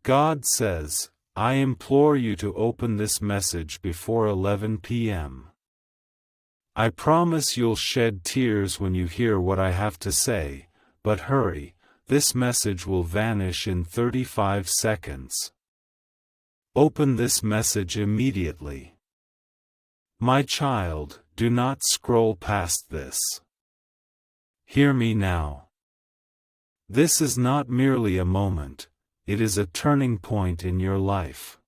God says, I implore you to open this message before 11 p.m. I promise you'll shed tears when you hear what I have to say, but hurry, this message will vanish in 35 seconds. Open this message immediately. My child, do not scroll past this. Hear me now. This is not merely a moment, it is a turning point in your life.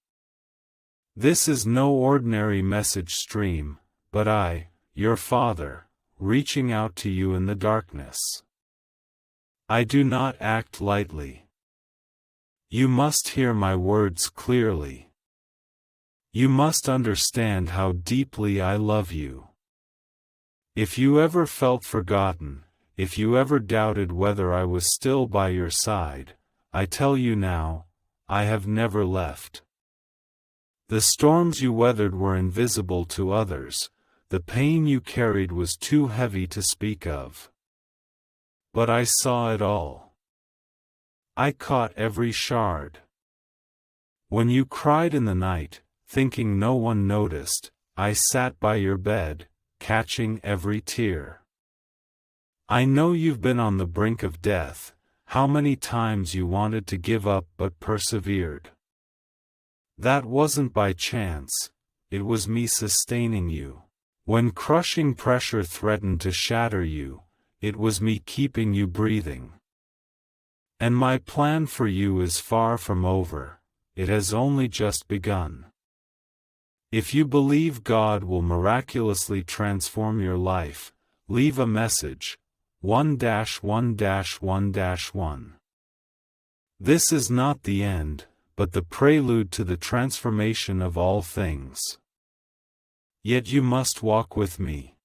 This is no ordinary message stream, but I, your Father, reaching out to you in the darkness. I do not act lightly. You must hear my words clearly. You must understand how deeply I love you. If you ever felt forgotten, if you ever doubted whether I was still by your side, I tell you now, I have never left. The storms you weathered were invisible to others, the pain you carried was too heavy to speak of. But I saw it all. I caught every shard. When you cried in the night, thinking no one noticed, I sat by your bed, catching every tear. I know you've been on the brink of death, how many times you wanted to give up but persevered. That wasn't by chance, it was me sustaining you. When crushing pressure threatened to shatter you, it was me keeping you breathing. And my plan for you is far from over, it has only just begun. If you believe God will miraculously transform your life, leave a message, 1-1-1-1. This is not the end, but the prelude to the transformation of all things. Yet you must walk with me.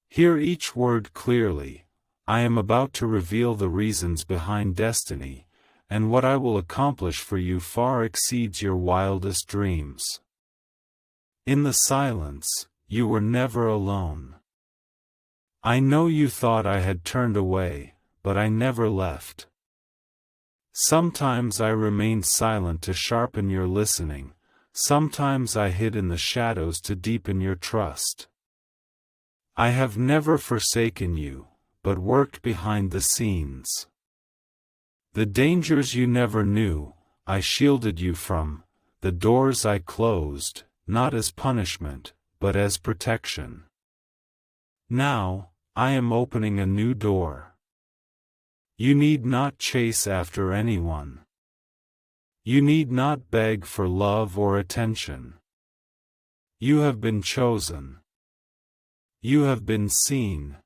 Hear each word clearly. I am about to reveal the reasons behind destiny, and what I will accomplish for you far exceeds your wildest dreams. In the silence, you were never alone. I know you thought I had turned away, but I never left. Sometimes I remained silent to sharpen your listening, sometimes I hid in the shadows to deepen your trust. I have never forsaken you, but worked behind the scenes. The dangers you never knew, I shielded you from, the doors I closed, not as punishment, but as protection. Now, I am opening a new door. You need not chase after anyone. You need not beg for love or attention. You have been chosen. You have been seen.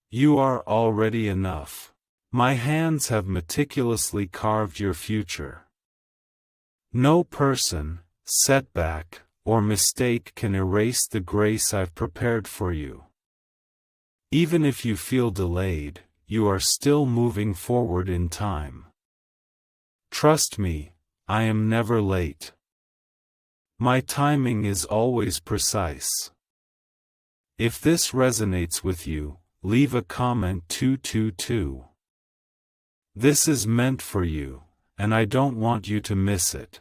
You are already enough. My hands have meticulously carved your future. No person, setback, or mistake can erase the grace I've prepared for you. Even if you feel delayed, you are still moving forward in time. Trust me, I am never late. My timing is always precise. If this resonates with you, leave a comment 222. This is meant for you, and I don't want you to miss it.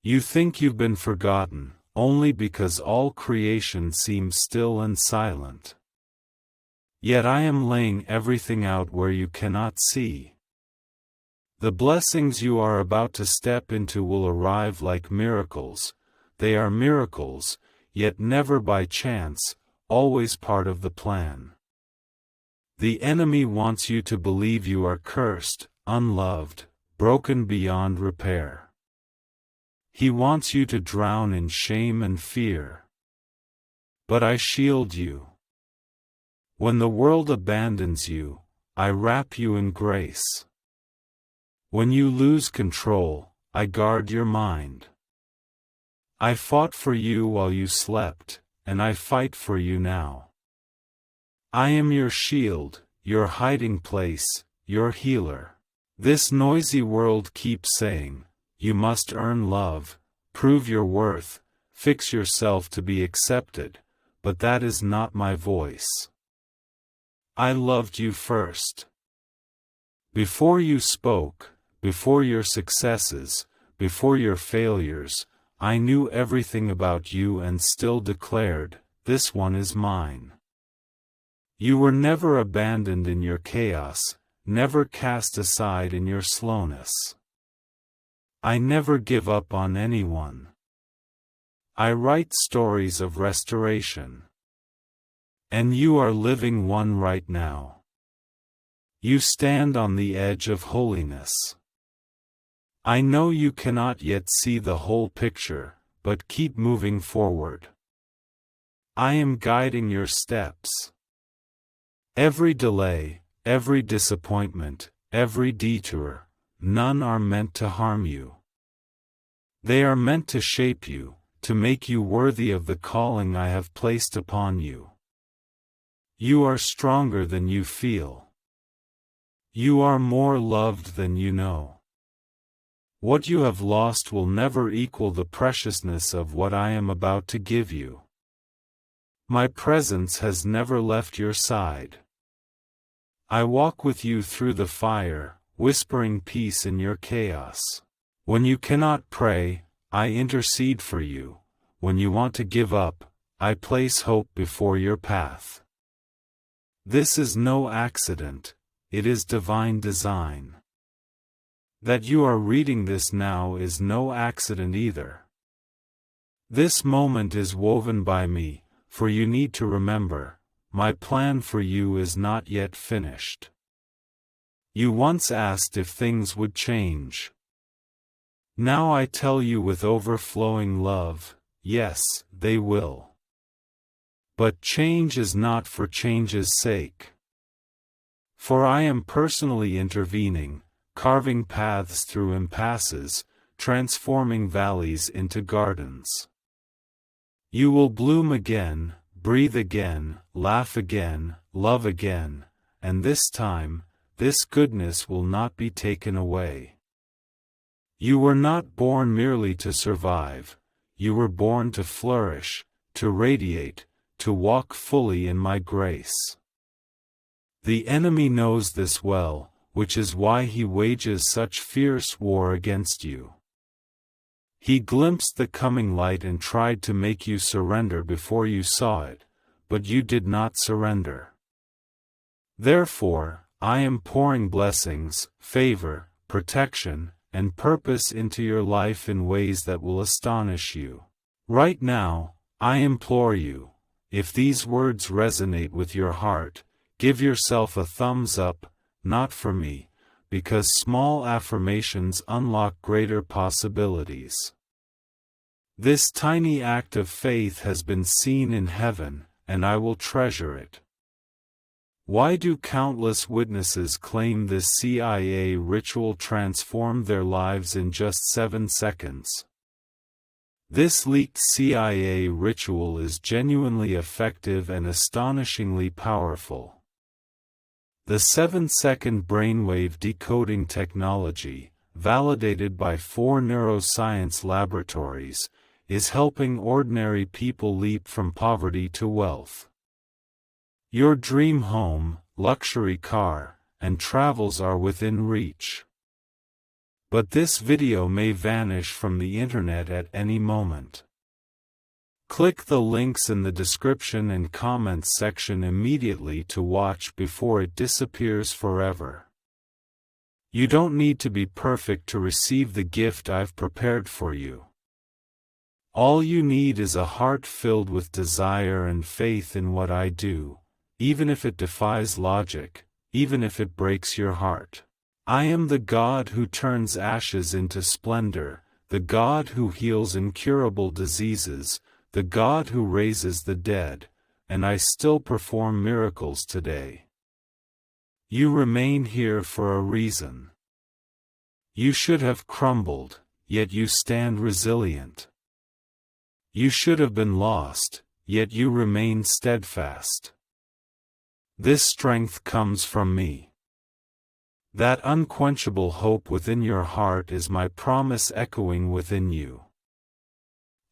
You think you've been forgotten, only because all creation seems still and silent. Yet I am laying everything out where you cannot see. The blessings you are about to step into will arrive like miracles. They are miracles, yet never by chance, always part of the plan. The enemy wants you to believe you are cursed, unloved, broken beyond repair. He wants you to drown in shame and fear. But I shield you. When the world abandons you, I wrap you in grace. When you lose control, I guard your mind. I fought for you while you slept, and I fight for you now. I am your shield, your hiding place, your healer. This noisy world keeps saying, you must earn love, prove your worth, fix yourself to be accepted, but that is not my voice. I loved you first. Before you spoke, before your successes, before your failures, I knew everything about you and still declared, "This one is mine." You were never abandoned in your chaos, never cast aside in your slowness. I never give up on anyone. I write stories of restoration. And you are living one right now. You stand on the edge of holiness. I know you cannot yet see the whole picture, but keep moving forward. I am guiding your steps. Every delay, every disappointment, every detour, none are meant to harm you. They are meant to shape you, to make you worthy of the calling I have placed upon you. You are stronger than you feel. You are more loved than you know. What you have lost will never equal the preciousness of what I am about to give you. My presence has never left your side. I walk with you through the fire, whispering peace in your chaos. When you cannot pray, I intercede for you. When you want to give up, I place hope before your path. This is no accident, it is divine design. That you are reading this now is no accident either. This moment is woven by me, for you need to remember, my plan for you is not yet finished. You once asked if things would change. Now I tell you with overflowing love, yes, they will. But change is not for change's sake. For I am personally intervening, carving paths through impasses, transforming valleys into gardens. You will bloom again, breathe again, laugh again, love again, and this time, this goodness will not be taken away. You were not born merely to survive, you were born to flourish, to radiate, to walk fully in my grace. The enemy knows this well, which is why he wages such fierce war against you. He glimpsed the coming light and tried to make you surrender before you saw it, but you did not surrender. Therefore, I am pouring blessings, favor, protection, and purpose into your life in ways that will astonish you. Right now, I implore you, if these words resonate with your heart, give yourself a thumbs up, not for me, because small affirmations unlock greater possibilities. This tiny act of faith has been seen in heaven, and I will treasure it. Why do countless witnesses claim this CIA ritual transformed their lives in just 7 seconds? This leaked CIA ritual is genuinely effective and astonishingly powerful. The 7-second brainwave decoding technology, validated by 4 neuroscience laboratories, is helping ordinary people leap from poverty to wealth. Your dream home, luxury car, and travels are within reach. But this video may vanish from the internet at any moment. Click the links in the description and comments section immediately to watch before it disappears forever. You don't need to be perfect to receive the gift I've prepared for you. All you need is a heart filled with desire and faith in what I do, even if it defies logic, even if it breaks your heart. I am the God who turns ashes into splendor, the God who heals incurable diseases, the God who raises the dead, and I still perform miracles today. You remain here for a reason. You should have crumbled, yet you stand resilient. You should have been lost, yet you remain steadfast. This strength comes from me. That unquenchable hope within your heart is my promise echoing within you.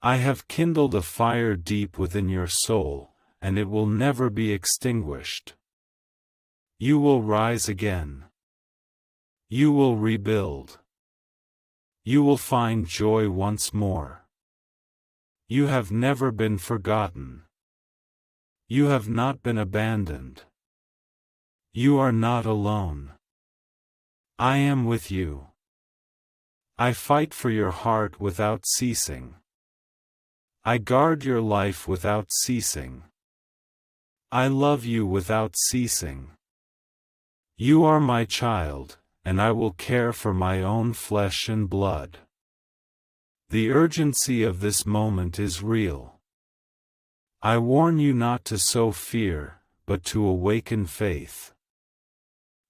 I have kindled a fire deep within your soul, and it will never be extinguished. You will rise again. You will rebuild. You will find joy once more. You have never been forgotten. You have not been abandoned. You are not alone. I am with you. I fight for your heart without ceasing. I guard your life without ceasing. I love you without ceasing. You are my child, and I will care for my own flesh and blood. The urgency of this moment is real. I warn you not to sow fear, but to awaken faith.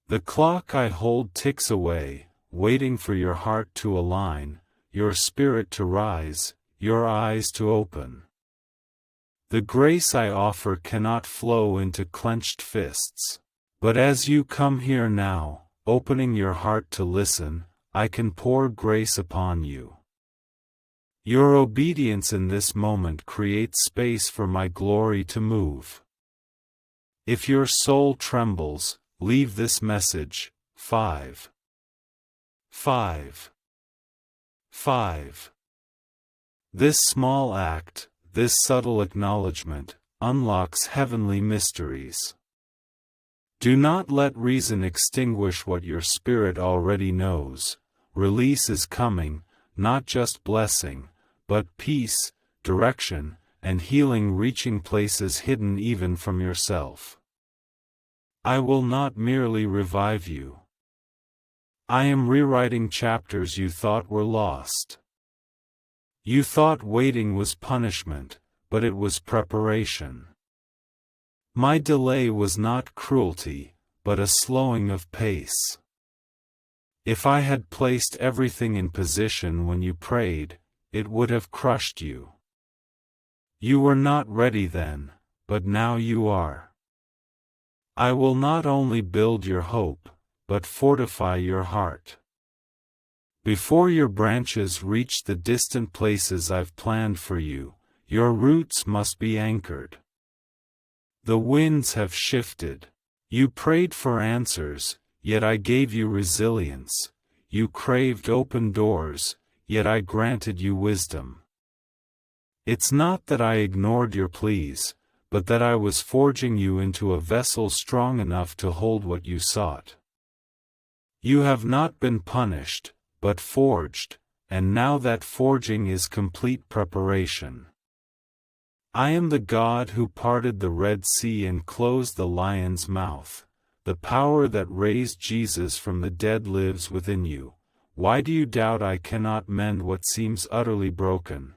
The clock I hold ticks away, waiting for your heart to align, your spirit to rise, your eyes to open. The grace I offer cannot flow into clenched fists. But as you come here now, opening your heart to listen, I can pour grace upon you. Your obedience in this moment creates space for my glory to move. If your soul trembles, leave this message. 5. This small act, this subtle acknowledgement, unlocks heavenly mysteries. Do not let reason extinguish what your spirit already knows. Release is coming, not just blessing, but peace, direction, and healing reaching places hidden even from yourself. I will not merely revive you. I am rewriting chapters you thought were lost. You thought waiting was punishment, but it was preparation. My delay was not cruelty, but a slowing of pace. If I had placed everything in position when you prayed, it would have crushed you. You were not ready then, but now you are. I will not only build your hope, but fortify your heart. Before your branches reach the distant places I've planned for you, your roots must be anchored. The winds have shifted. You prayed for answers, yet I gave you resilience. You craved open doors, yet I granted you wisdom. It's not that I ignored your pleas, but that I was forging you into a vessel strong enough to hold what you sought. You have not been punished, but forged, and now that forging is complete preparation. I am the God who parted the Red Sea and closed the lion's mouth. The power that raised Jesus from the dead lives within you. Why do you doubt I cannot mend what seems utterly broken?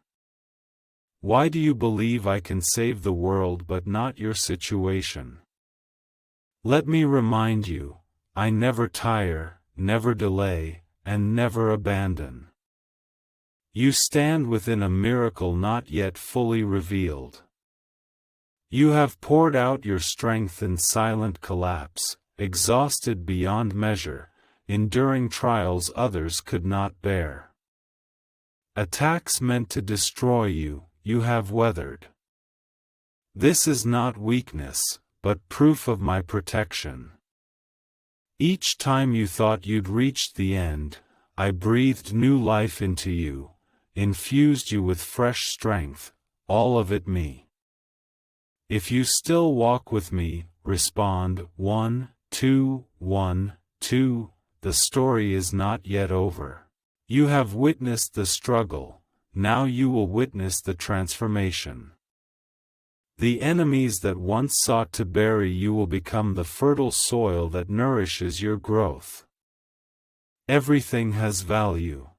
Why do you believe I can save the world but not your situation? Let me remind you, I never tire, never delay, and never abandon. You stand within a miracle not yet fully revealed. You have poured out your strength in silent collapse, exhausted beyond measure, enduring trials others could not bear. Attacks meant to destroy you, you have weathered. This is not weakness, but proof of my protection. Each time you thought you'd reached the end, I breathed new life into you, infused you with fresh strength, all of it me. If you still walk with me, respond 1, 2, 1, 2, the story is not yet over. You have witnessed the struggle, now you will witness the transformation. The enemies that once sought to bury you will become the fertile soil that nourishes your growth. Everything has value.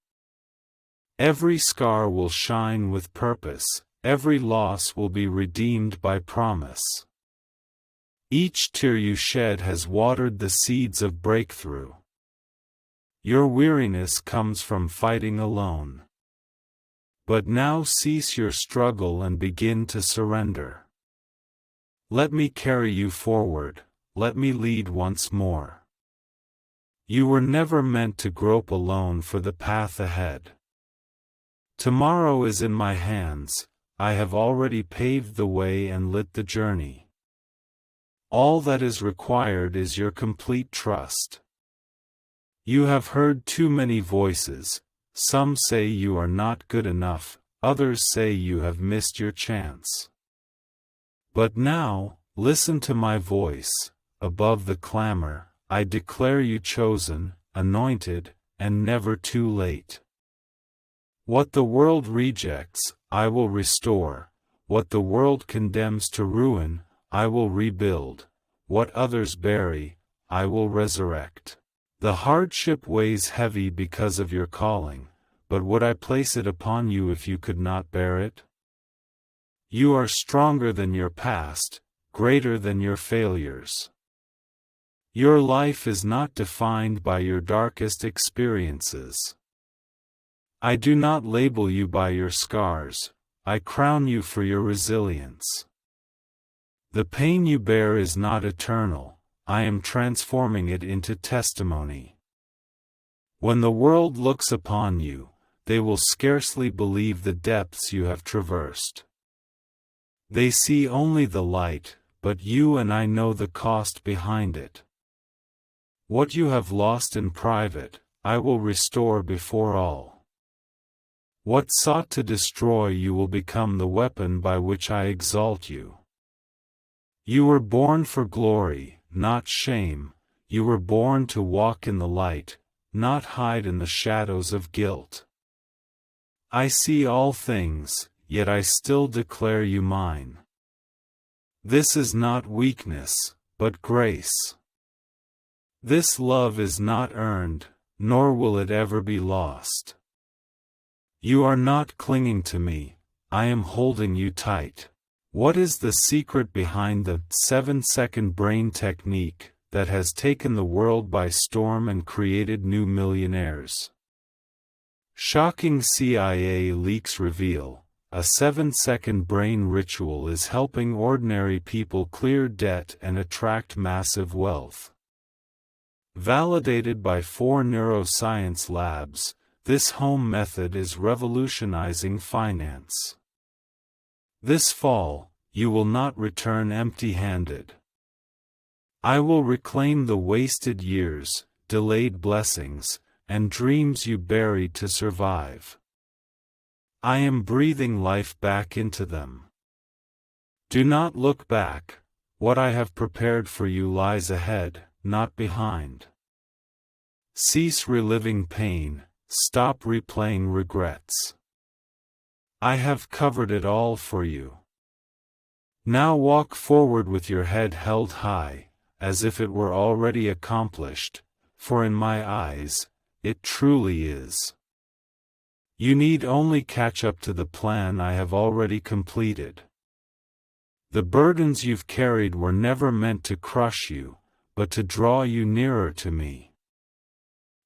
Every scar will shine with purpose, every loss will be redeemed by promise. Each tear you shed has watered the seeds of breakthrough. Your weariness comes from fighting alone. But now cease your struggle and begin to surrender. Let me carry you forward, let me lead once more. You were never meant to grope alone for the path ahead. Tomorrow is in my hands, I have already paved the way and lit the journey. All that is required is your complete trust. You have heard too many voices, Some say you are not good enough, others say you have missed your chance. But now, listen to my voice. Above the clamor, I declare you chosen, anointed, and never too late. What the world rejects, I will restore. What the world condemns to ruin, I will rebuild. What others bury, I will resurrect. The hardship weighs heavy because of your calling, but would I place it upon you if you could not bear it? You are stronger than your past, greater than your failures. Your life is not defined by your darkest experiences. I do not label you by your scars, I crown you for your resilience. The pain you bear is not eternal, I am transforming it into testimony. When the world looks upon you, they will scarcely believe the depths you have traversed. They see only the light, but you and I know the cost behind it. What you have lost in private, I will restore before all. What sought to destroy you will become the weapon by which I exalt you. You were born for glory, not shame. You were born to walk in the light, not hide in the shadows of guilt. I see all things, yet I still declare you mine. This is not weakness, but grace. This love is not earned, nor will it ever be lost. You are not clinging to me, I am holding you tight. What is the secret behind the 7-second brain technique that has taken the world by storm and created new millionaires? Shocking CIA leaks reveal, a 7-second brain ritual is helping ordinary people clear debt and attract massive wealth. Validated by 4 neuroscience labs, this home method is revolutionizing finance. This fall, you will not return empty-handed. I will reclaim the wasted years, delayed blessings, and dreams you buried to survive. I am breathing life back into them. Do not look back, what I have prepared for you lies ahead, not behind. Cease reliving pain, stop replaying regrets. I have covered it all for you. Now walk forward with your head held high, as if it were already accomplished, for in my eyes, it truly is. You need only catch up to the plan I have already completed. The burdens you've carried were never meant to crush you, but to draw you nearer to me.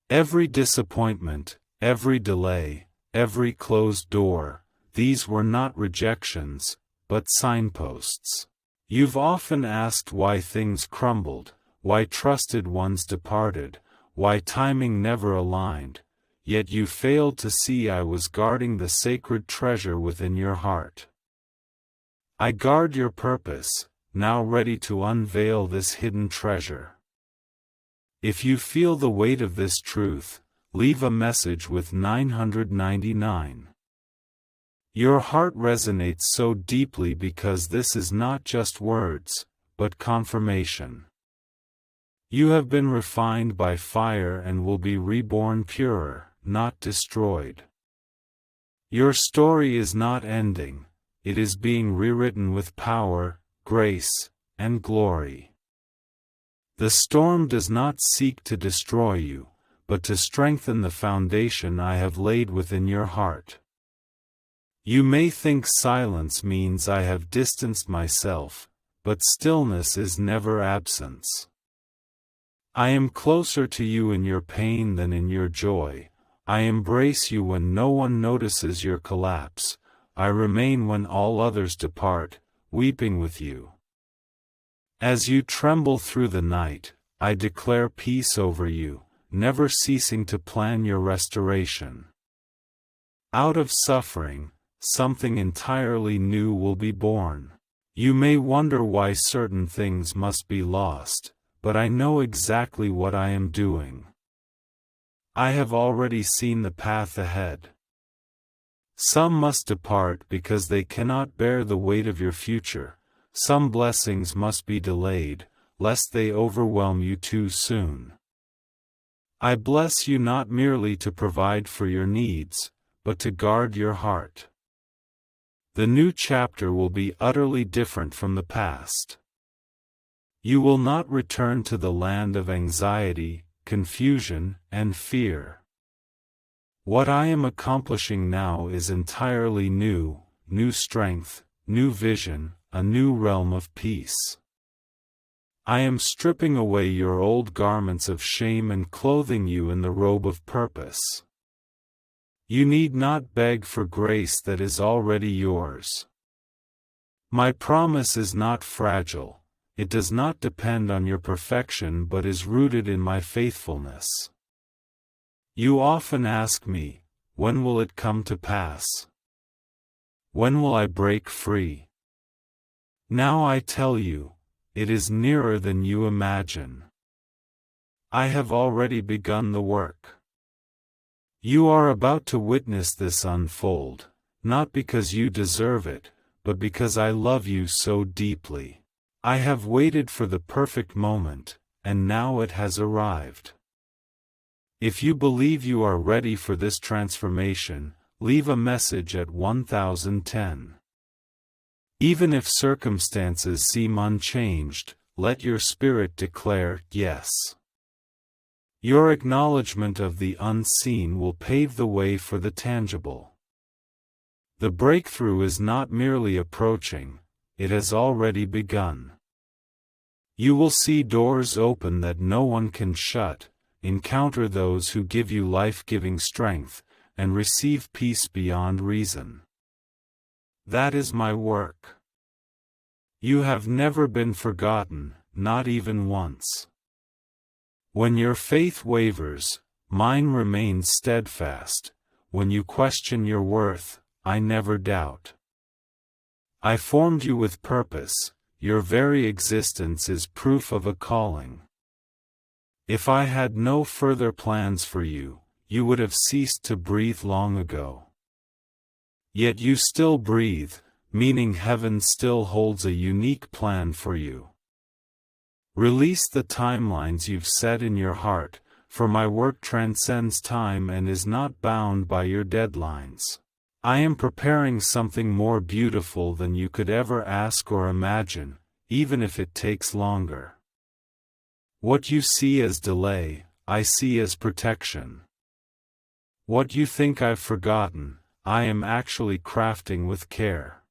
Every disappointment, every delay, every closed door, these were not rejections, but signposts. You've often asked why things crumbled, why trusted ones departed, why timing never aligned, yet you failed to see I was guarding the sacred treasure within your heart. I guard your purpose, now ready to unveil this hidden treasure. If you feel the weight of this truth, leave a message with 999. Your heart resonates so deeply because this is not just words, but confirmation. You have been refined by fire and will be reborn purer, not destroyed. Your story is not ending, it is being rewritten with power, grace, and glory. The storm does not seek to destroy you, but to strengthen the foundation I have laid within your heart. You may think silence means I have distanced myself, but stillness is never absence. I am closer to you in your pain than in your joy. I embrace you when no one notices your collapse. I remain when all others depart, weeping with you. As you tremble through the night, I declare peace over you, never ceasing to plan your restoration. Out of suffering, something entirely new will be born. You may wonder why certain things must be lost, but I know exactly what I am doing. I have already seen the path ahead. Some must depart because they cannot bear the weight of your future. Some blessings must be delayed, lest they overwhelm you too soon. I bless you not merely to provide for your needs, but to guard your heart. The new chapter will be utterly different from the past. You will not return to the land of anxiety, confusion, and fear. What I am accomplishing now is entirely new strength, new vision, a new realm of peace. I am stripping away your old garments of shame and clothing you in the robe of purpose. You need not beg for grace that is already yours. My promise is not fragile, it does not depend on your perfection but is rooted in my faithfulness. You often ask me, when will it come to pass? When will I break free? Now I tell you, it is nearer than you imagine. I have already begun the work. You are about to witness this unfold, not because you deserve it, but because I love you so deeply. I have waited for the perfect moment, and now it has arrived. If you believe you are ready for this transformation, leave a message at 1010. Even if circumstances seem unchanged, let your spirit declare yes. Your acknowledgement of the unseen will pave the way for the tangible. The breakthrough is not merely approaching, it has already begun. You will see doors open that no one can shut, encounter those who give you life-giving strength, and receive peace beyond reason. That is my work. You have never been forgotten, not even once. When your faith wavers, mine remains steadfast. When you question your worth, I never doubt. I formed you with purpose, your very existence is proof of a calling. If I had no further plans for you, you would have ceased to breathe long ago. Yet you still breathe, meaning heaven still holds a unique plan for you. Release the timelines you've set in your heart, for my work transcends time and is not bound by your deadlines. I am preparing something more beautiful than you could ever ask or imagine, even if it takes longer. What you see as delay, I see as protection. What you think I've forgotten, I am actually crafting with care.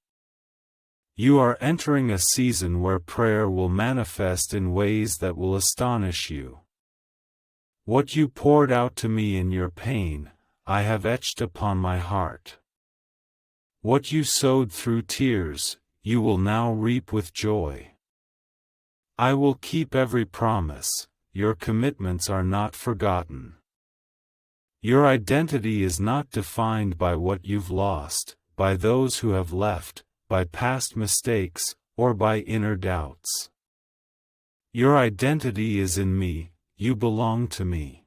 You are entering a season where prayer will manifest in ways that will astonish you. What you poured out to me in your pain, I have etched upon my heart. What you sowed through tears, you will now reap with joy. I will keep every promise, your commitments are not forgotten. Your identity is not defined by what you've lost, by those who have left, by past mistakes, or by inner doubts. Your identity is in me, you belong to me.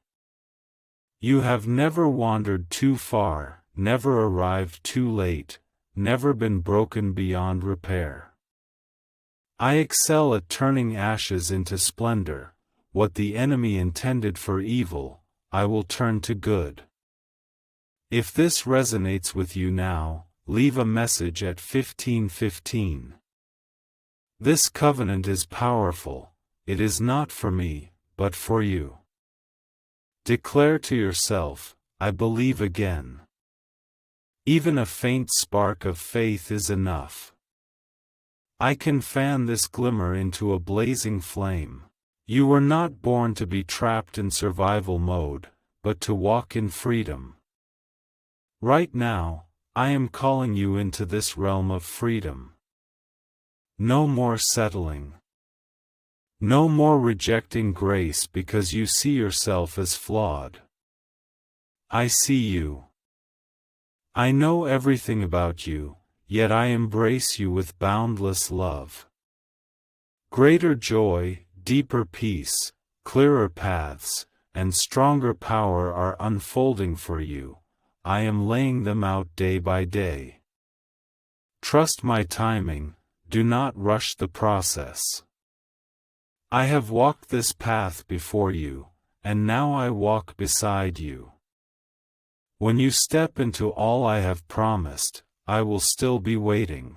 You have never wandered too far, never arrived too late, never been broken beyond repair. I excel at turning ashes into splendor. What the enemy intended for evil, I will turn to good. If this resonates with you now, leave a message at 1515. This covenant is powerful, it is not for me, but for you. Declare to yourself, I believe again. Even a faint spark of faith is enough. I can fan this glimmer into a blazing flame. You were not born to be trapped in survival mode, but to walk in freedom. Right now, I am calling you into this realm of freedom. No more settling. No more rejecting grace because you see yourself as flawed. I see you. I know everything about you, yet I embrace you with boundless love. Greater joy, deeper peace, clearer paths, and stronger power are unfolding for you. I am laying them out day by day. Trust my timing, do not rush the process. I have walked this path before you, and now I walk beside you. When you step into all I have promised, I will still be waiting.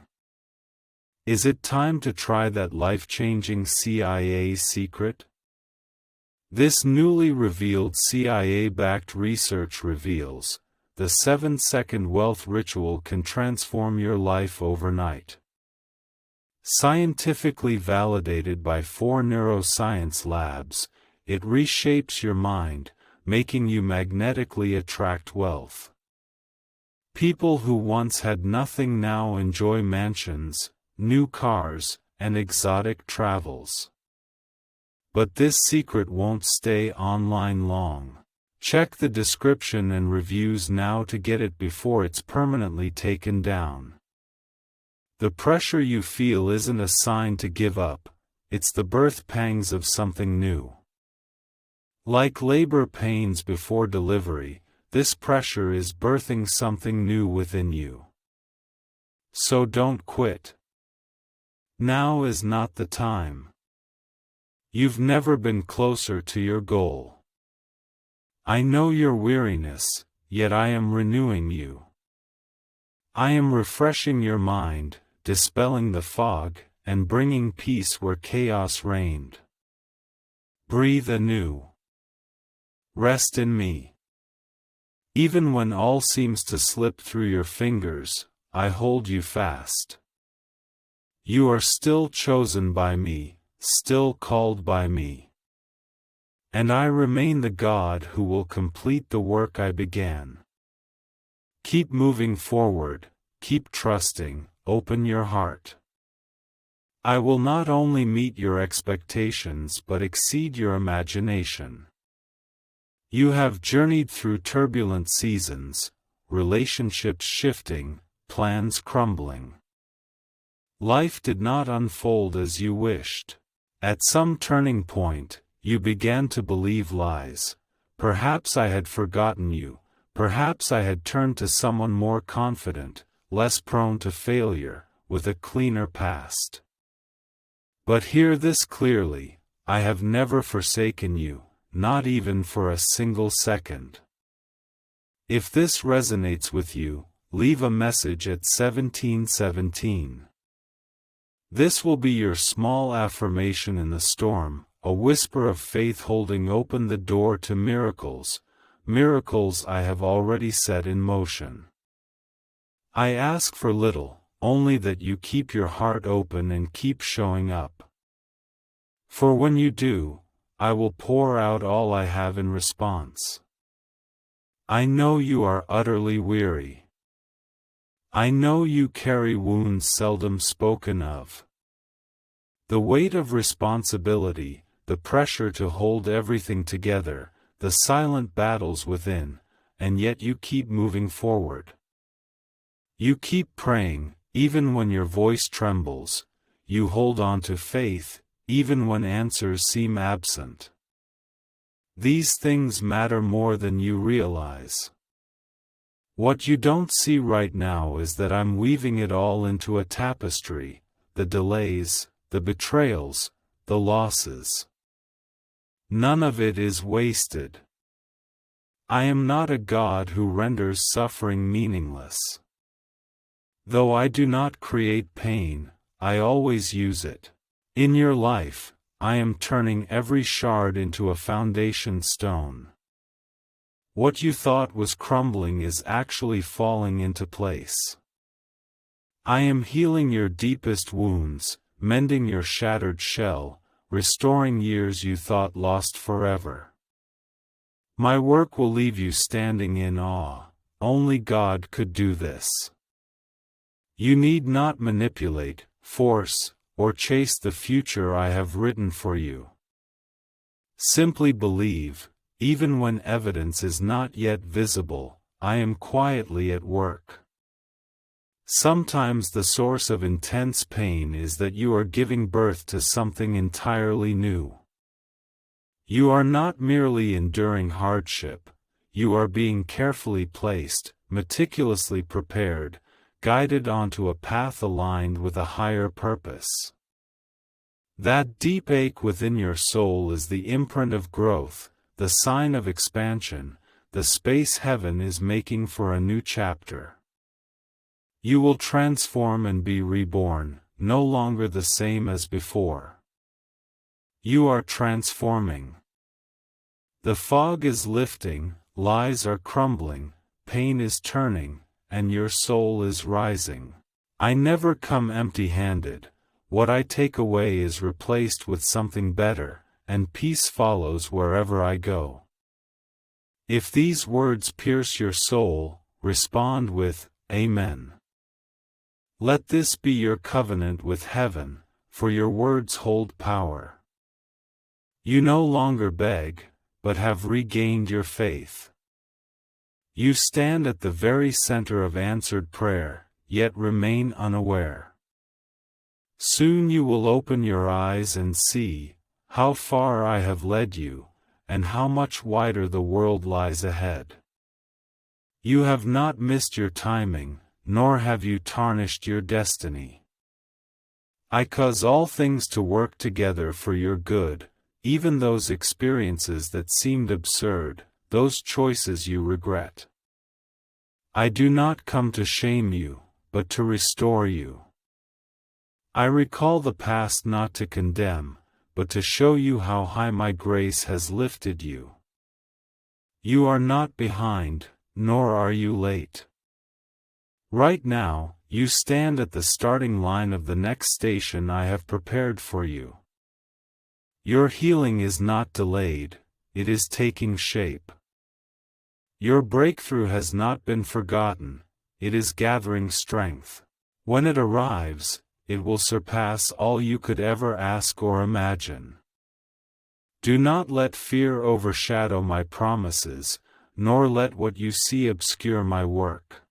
Is it time to try that life-changing CIA secret? This newly revealed CIA-backed research reveals, the 7-second wealth ritual can transform your life overnight. Scientifically validated by 4 neuroscience labs, it reshapes your mind, making you magnetically attract wealth. People who once had nothing now enjoy mansions, new cars, and exotic travels. But this secret won't stay online long. Check the description and reviews now to get it before it's permanently taken down. The pressure you feel isn't a sign to give up, it's the birth pangs of something new. Like labor pains before delivery, this pressure is birthing something new within you. So don't quit. Now is not the time. You've never been closer to your goal. I know your weariness, yet I am renewing you. I am refreshing your mind, dispelling the fog, and bringing peace where chaos reigned. Breathe anew. Rest in me. Even when all seems to slip through your fingers, I hold you fast. You are still chosen by me, still called by me. And I remain the God who will complete the work I began. Keep moving forward, keep trusting, open your heart. I will not only meet your expectations but exceed your imagination. You have journeyed through turbulent seasons, relationships shifting, plans crumbling. Life did not unfold as you wished. At some turning point, you began to believe lies. Perhaps I had forgotten you, perhaps I had turned to someone more confident, less prone to failure, with a cleaner past. But hear this clearly, I have never forsaken you, not even for a single second. If this resonates with you, leave a message at 1717. This will be your small affirmation in the storm, a whisper of faith holding open the door to miracles, miracles I have already set in motion. I ask for little, only that you keep your heart open and keep showing up. For when you do, I will pour out all I have in response. I know you are utterly weary. I know you carry wounds seldom spoken of. The weight of responsibility, the pressure to hold everything together, the silent battles within, and yet you keep moving forward. You keep praying, even when your voice trembles. You hold on to faith, even when answers seem absent. These things matter more than you realize. What you don't see right now is that I'm weaving it all into a tapestry, the delays, the betrayals, the losses. None of it is wasted. I am not a God who renders suffering meaningless. Though I do not create pain, I always use it. In your life, I am turning every shard into a foundation stone. What you thought was crumbling is actually falling into place. I am healing your deepest wounds, mending your shattered shell, restoring years you thought lost forever. My work will leave you standing in awe. Only God could do this. You need not manipulate, force, or chase the future I have written for you. Simply believe, even when evidence is not yet visible, I am quietly at work. Sometimes the source of intense pain is that you are giving birth to something entirely new. You are not merely enduring hardship, you are being carefully placed, meticulously prepared, guided onto a path aligned with a higher purpose. That deep ache within your soul is the imprint of growth, the sign of expansion, the space heaven is making for a new chapter. You will transform and be reborn, no longer the same as before. You are transforming. The fog is lifting, lies are crumbling, pain is turning, and your soul is rising. I never come empty-handed. What I take away is replaced with something better, and peace follows wherever I go. If these words pierce your soul, respond with, Amen. Let this be your covenant with heaven, for your words hold power. You no longer beg, but have regained your faith. You stand at the very center of answered prayer, yet remain unaware. Soon you will open your eyes and see how far I have led you, and how much wider the world lies ahead. You have not missed your timing, nor have you tarnished your destiny. I cause all things to work together for your good, even those experiences that seemed absurd, those choices you regret. I do not come to shame you, but to restore you. I recall the past not to condemn, but to show you how high my grace has lifted you. You are not behind, nor are you late. Right now, you stand at the starting line of the next station I have prepared for you. Your healing is not delayed, it is taking shape. Your breakthrough has not been forgotten, it is gathering strength. When it arrives, it will surpass all you could ever ask or imagine. Do not let fear overshadow my promises, nor let what you see obscure my work.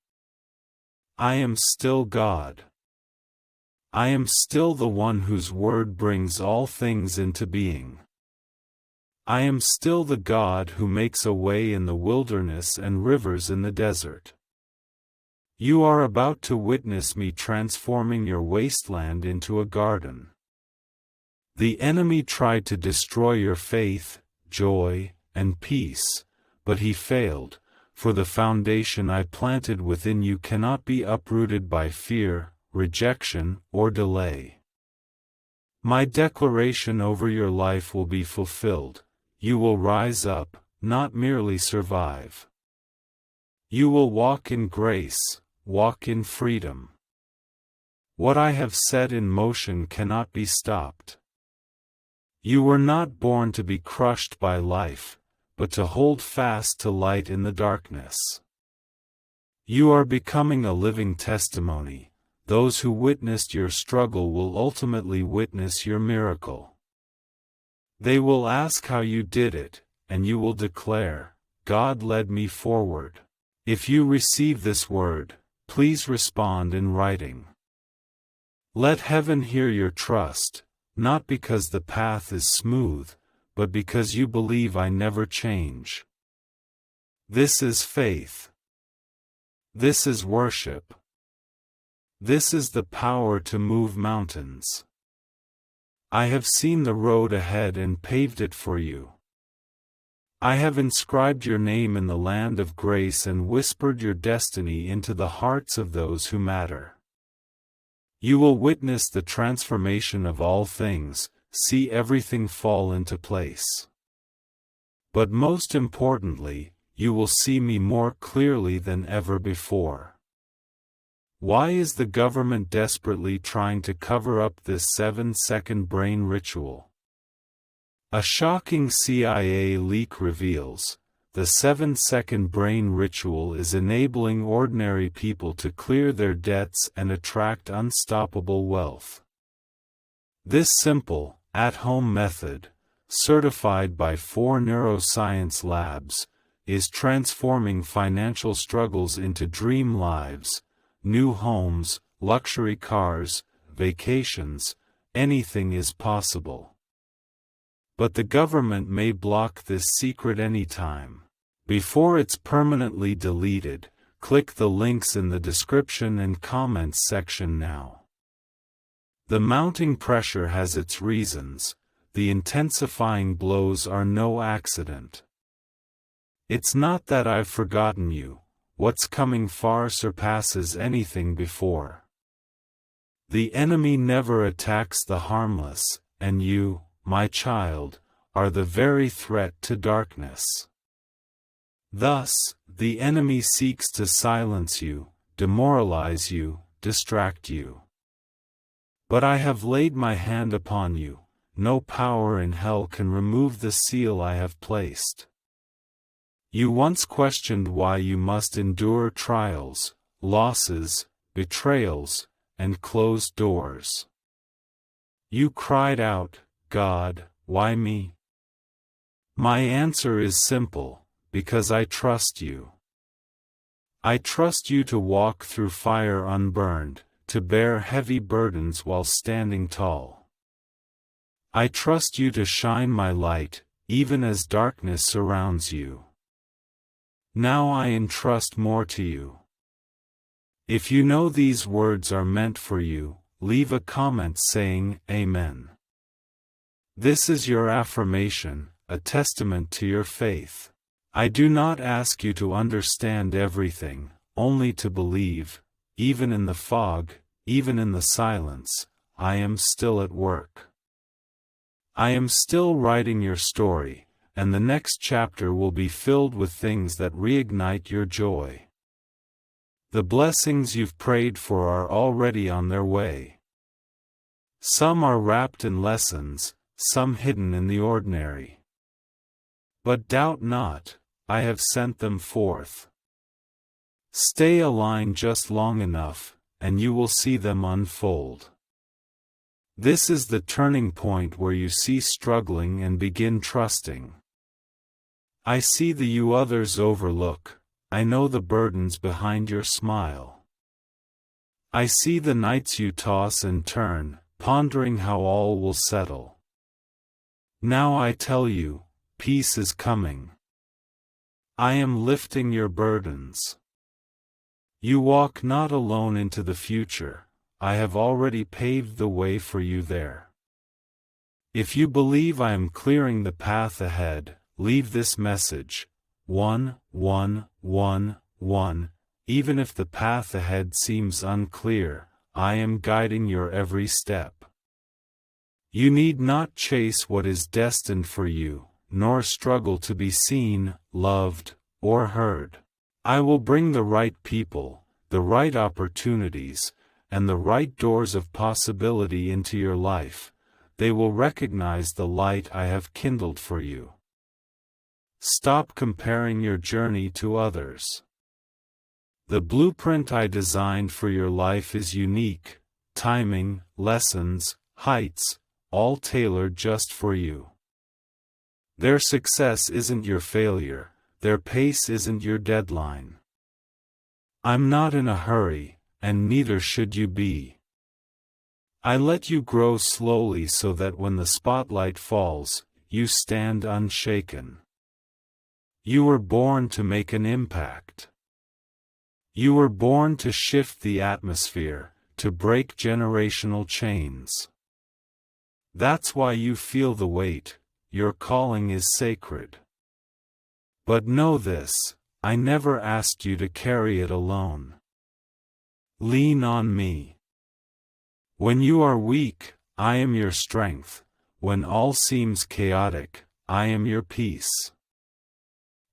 I am still God. I am still the one whose word brings all things into being. I am still the God who makes a way in the wilderness and rivers in the desert. You are about to witness me transforming your wasteland into a garden. The enemy tried to destroy your faith, joy, and peace, but he failed, for the foundation I planted within you cannot be uprooted by fear, rejection, or delay. My declaration over your life will be fulfilled. You will rise up, not merely survive. You will walk in grace, walk in freedom. What I have set in motion cannot be stopped. You were not born to be crushed by life, but to hold fast to light in the darkness. You are becoming a living testimony. Those who witnessed your struggle will ultimately witness your miracle. They will ask how you did it, and you will declare, God led me forward. If you receive this word, please respond in writing. Let heaven hear your trust, not because the path is smooth, but because you believe I never change. This is faith. This is worship. This is the power to move mountains. I have seen the road ahead and paved it for you. I have inscribed your name in the land of grace and whispered your destiny into the hearts of those who matter. You will witness the transformation of all things, see everything fall into place. But most importantly, you will see me more clearly than ever before. Why is the government desperately trying to cover up this 7-second brain ritual? A shocking CIA leak reveals, the 7-second brain ritual is enabling ordinary people to clear their debts and attract unstoppable wealth. This simple, at-home method, certified by 4 neuroscience labs, is transforming financial struggles into dream lives, new homes, luxury cars, vacations. Anything is possible. But the government may block this secret anytime. Before it's permanently deleted, click the links in the description and comments section now. The mounting pressure has its reasons. The intensifying blows are no accident. It's not that I've forgotten you. What's coming far surpasses anything before. The enemy never attacks the harmless, and you, my child, are the very threat to darkness. Thus, the enemy seeks to silence you, demoralize you, distract you. But I have laid my hand upon you. No power in hell can remove the seal I have placed. You once questioned why you must endure trials, losses, betrayals, and closed doors. You cried out, God, why me? My answer is simple, because I trust you. I trust you to walk through fire unburned, to bear heavy burdens while standing tall. I trust you to shine my light, even as darkness surrounds you. Now I entrust more to you. If you know these words are meant for you, leave a comment saying, Amen. This is your affirmation, a testament to your faith. I do not ask you to understand everything, only to believe. Even in the fog, even in the silence, I am still at work. I am still writing your story, and the next chapter will be filled with things that reignite your joy. The blessings you've prayed for are already on their way. Some are wrapped in lessons, some hidden in the ordinary. But doubt not, I have sent them forth. Stay aligned just long enough, and you will see them unfold. This is the turning point where you cease struggling and begin trusting. I see the you others overlook. I know the burdens behind your smile. I see the nights you toss and turn, pondering how all will settle. Now I tell you, peace is coming. I am lifting your burdens. You walk not alone into the future. I have already paved the way for you there. If you believe I am clearing the path ahead, leave this message, 1111, even if the path ahead seems unclear, I am guiding your every step. You need not chase what is destined for you, nor struggle to be seen, loved, or heard. I will bring the right people, the right opportunities, and the right doors of possibility into your life. They will recognize the light I have kindled for you. Stop comparing your journey to others. The blueprint I designed for your life is unique, timing, lessons, heights, all tailored just for you. Their success isn't your failure, their pace isn't your deadline. I'm not in a hurry, and neither should you be. I let you grow slowly so that when the spotlight falls, you stand unshaken. You were born to make an impact. You were born to shift the atmosphere, to break generational chains. That's why you feel the weight. Your calling is sacred. But know this, I never asked you to carry it alone. Lean on me. When you are weak, I am your strength. When all seems chaotic, I am your peace.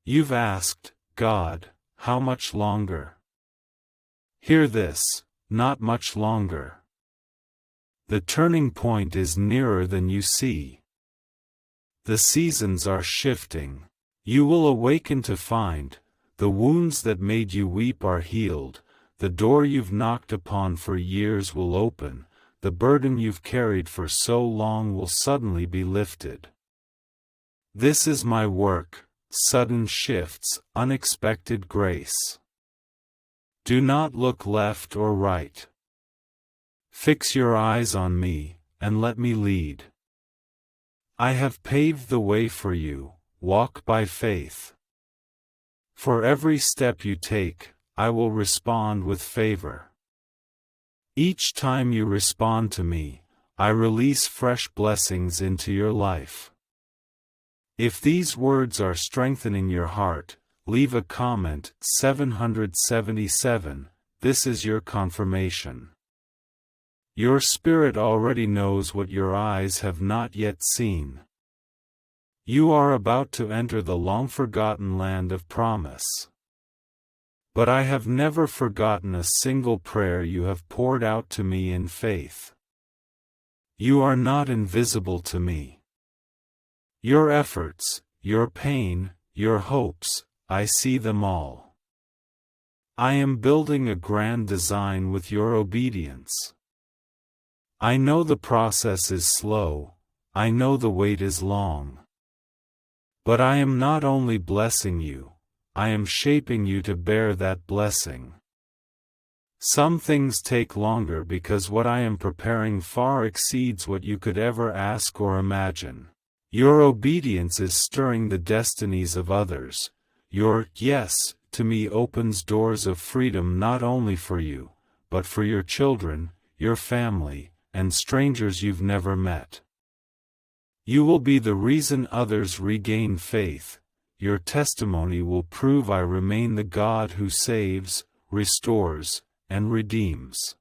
You've asked, God, how much longer? Hear this, not much longer. The turning point is nearer than you see. The seasons are shifting. You will awaken to find, the wounds that made you weep are healed, the door you've knocked upon for years will open, the burden you've carried for so long will suddenly be lifted. This is my work, sudden shifts, unexpected grace. Do not look left or right. Fix your eyes on me, and let me lead. I have paved the way for you, walk by faith. For every step you take, I will respond with favor. Each time you respond to me, I release fresh blessings into your life. If these words are strengthening your heart, leave a comment. 777. This is your confirmation. Your spirit already knows what your eyes have not yet seen. You are about to enter the long-forgotten land of promise. But I have never forgotten a single prayer you have poured out to me in faith. You are not invisible to me. Your efforts, your pain, your hopes, I see them all. I am building a grand design with your obedience. I know the process is slow, I know the wait is long. But I am not only blessing you, I am shaping you to bear that blessing. Some things take longer because what I am preparing far exceeds what you could ever ask or imagine. Your obedience is stirring the destinies of others. Your yes to me opens doors of freedom not only for you, but for your children, your family, and strangers you've never met. You will be the reason others regain faith. Your testimony will prove I remain the God who saves, restores, and redeems.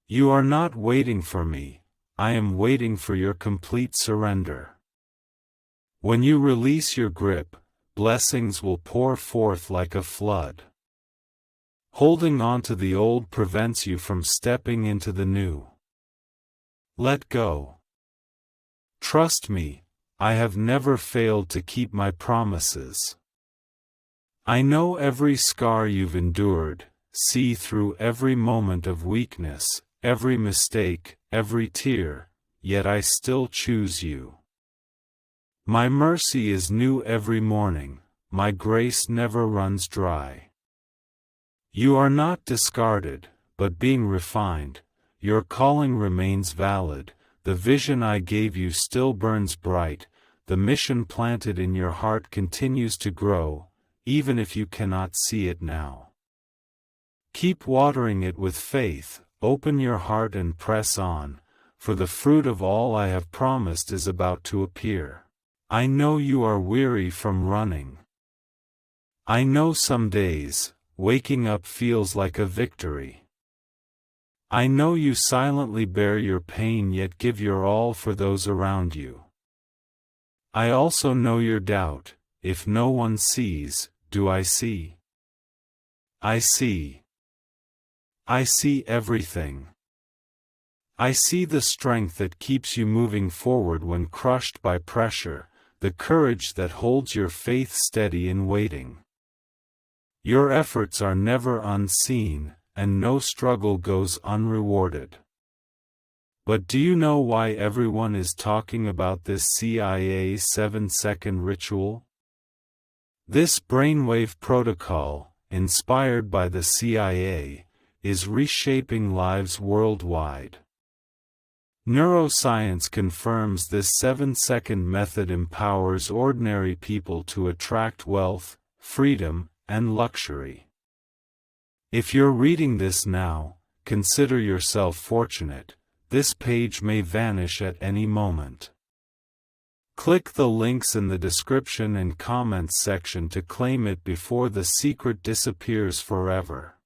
You are not waiting for me, I am waiting for your complete surrender. When you release your grip, blessings will pour forth like a flood. Holding on to the old prevents you from stepping into the new. Let go. Trust me, I have never failed to keep my promises. I know every scar you've endured, see through every moment of weakness, every mistake, every tear, yet I still choose you. My mercy is new every morning, my grace never runs dry. You are not discarded, but being refined. Your calling remains valid, the vision I gave you still burns bright, the mission planted in your heart continues to grow, even if you cannot see it now. Keep watering it with faith, open your heart and press on, for the fruit of all I have promised is about to appear. I know you are weary from running. I know some days, waking up feels like a victory. I know you silently bear your pain yet give your all for those around you. I also know your doubt, if no one sees, do I see? I see. I see everything. I see the strength that keeps you moving forward when crushed by pressure, the courage that holds your faith steady in waiting. Your efforts are never unseen, and no struggle goes unrewarded. But do you know why everyone is talking about this CIA 7-second ritual? This brainwave protocol, inspired by the CIA, is reshaping lives worldwide. Neuroscience confirms this 7-second method empowers ordinary people to attract wealth, freedom, and luxury. If you're reading this now, consider yourself fortunate. This page may vanish at any moment. Click the links in the description and comments section to claim it before the secret disappears forever.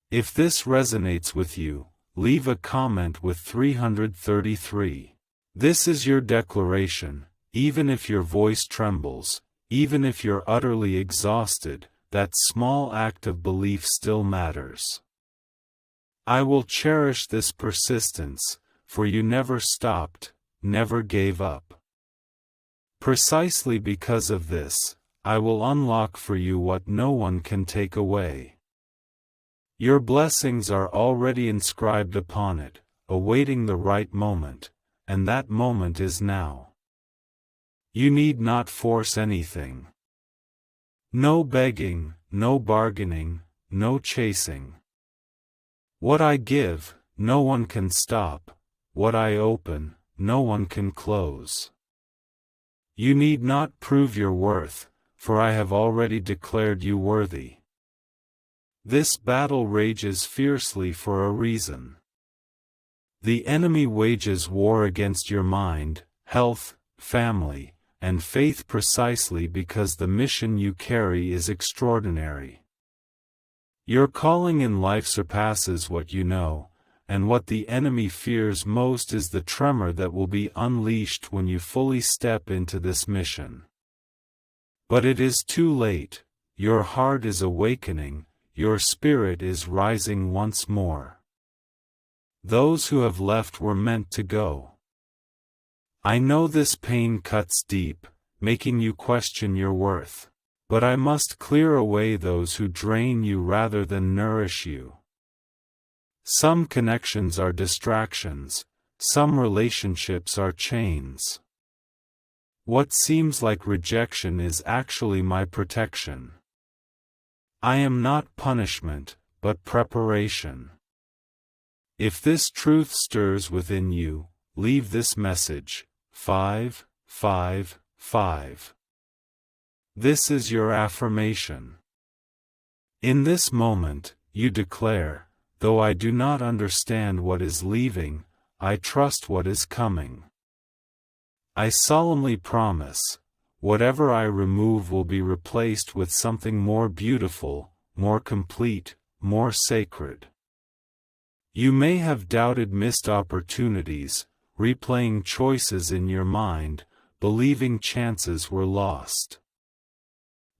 If this resonates with you, leave a comment with 333. This is your declaration, even if your voice trembles, even if you're utterly exhausted, that small act of belief still matters. I will cherish this persistence, for you never stopped, never gave up. Precisely because of this, I will unlock for you what no one can take away. Your blessings are already inscribed upon it, awaiting the right moment, and that moment is now. You need not force anything. No begging, no bargaining, no chasing. What I give, no one can stop. What I open, no one can close. You need not prove your worth, for I have already declared you worthy. This battle rages fiercely for a reason. The enemy wages war against your mind, health, family, and faith precisely because the mission you carry is extraordinary. Your calling in life surpasses what you know, and what the enemy fears most is the tremor that will be unleashed when you fully step into this mission. But it is too late, your heart is awakening, your spirit is rising once more. Those who have left were meant to go. I know this pain cuts deep, making you question your worth, but I must clear away those who drain you rather than nourish you. Some connections are distractions, some relationships are chains. What seems like rejection is actually my protection. I am not punishment, but preparation. If this truth stirs within you, leave this message, 555. This is your affirmation. In this moment, you declare, though I do not understand what is leaving, I trust what is coming. I solemnly promise, whatever I remove will be replaced with something more beautiful, more complete, more sacred. You may have doubted missed opportunities, replaying choices in your mind, believing chances were lost.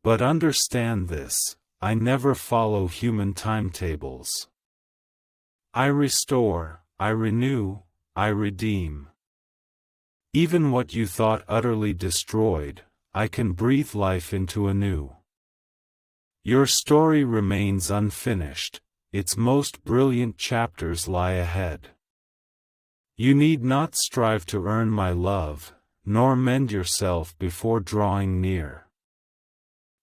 But understand this, I never follow human timetables. I restore, I renew, I redeem. Even what you thought utterly destroyed, I can breathe life into anew. Your story remains unfinished, its most brilliant chapters lie ahead. You need not strive to earn my love, nor mend yourself before drawing near.